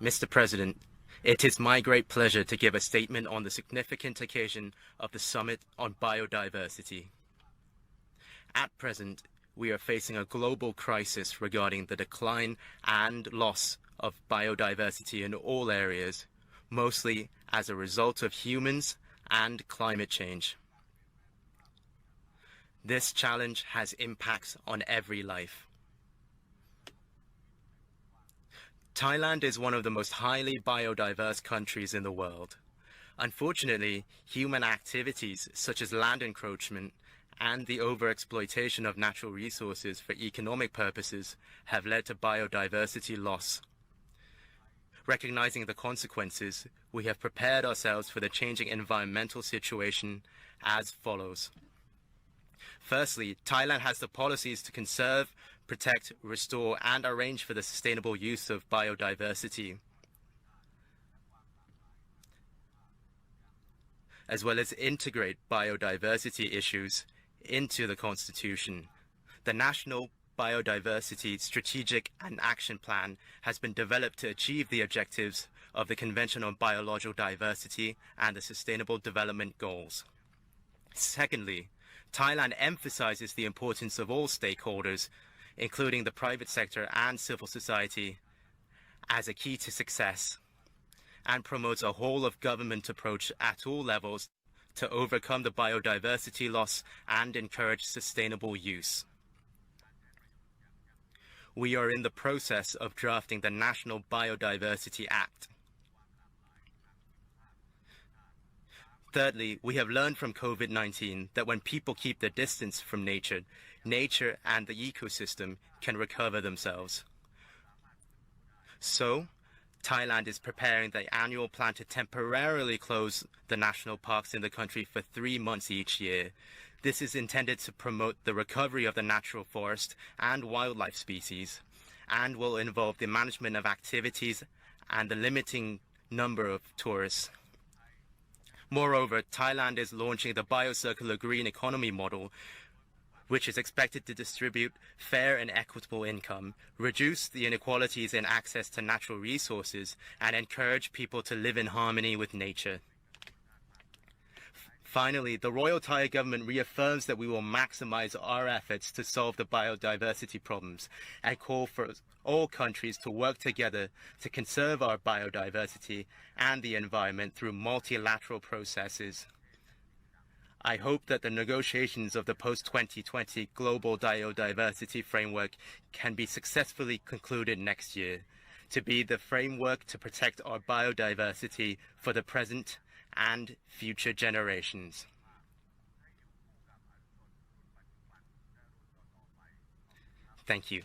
Mr. President, it is my great pleasure to give a statement on the significant occasion of the Summit on Biodiversity. At present, we are facing a global crisis regarding the decline and loss of biodiversity in all areas, mostly as a result of humans and climate change. This challenge has impacts on every life. Thailand is one of the most highly biodiverse countries in the world. Unfortunately, human activities such as land encroachment and the overexploitation of natural resources for economic purposes have led to biodiversity loss. Recognizing the consequences, we have prepared ourselves for the changing environmental situation as follows. Firstly, Thailand has the policies to conserve, protect, restore, and arrange for the sustainable use of biodiversity, as well as integrate biodiversity issues into the Constitution. The National Biodiversity Strategic and Action Plan has been developed to achieve the objectives of the Convention on Biological Diversity and the Sustainable Development Goals. Secondly, Thailand emphasizes the importance of all stakeholders, including the private sector and civil society, as a key to success, and promotes a whole-of-government approach at all levels to overcome the biodiversity loss and encourage sustainable use. We are in the process of drafting the National Biodiversity Act. Thirdly, we have learned from COVID-19 that when people keep their distance from nature, nature and the ecosystem can recover themselves. So, Thailand is preparing the annual plan to temporarily close the national parks in the country for 3 months each year. This is intended to promote the recovery of the natural forest and wildlife species, and will involve the management of activities and the limiting number of tourists. Moreover, Thailand is launching the Biocircular Green Economy model, which is expected to distribute fair and equitable income, reduce the inequalities in access to natural resources, and encourage people to live in harmony with nature. Finally, the Royal Thai government reaffirms that we will maximize our efforts to solve the biodiversity problems and call for all countries to work together to conserve our biodiversity and the environment through multilateral processes. I hope that the negotiations of the post-2020 Global Biodiversity Framework can be successfully concluded next year, to be the framework to protect our biodiversity for the present and future generations. Thank you.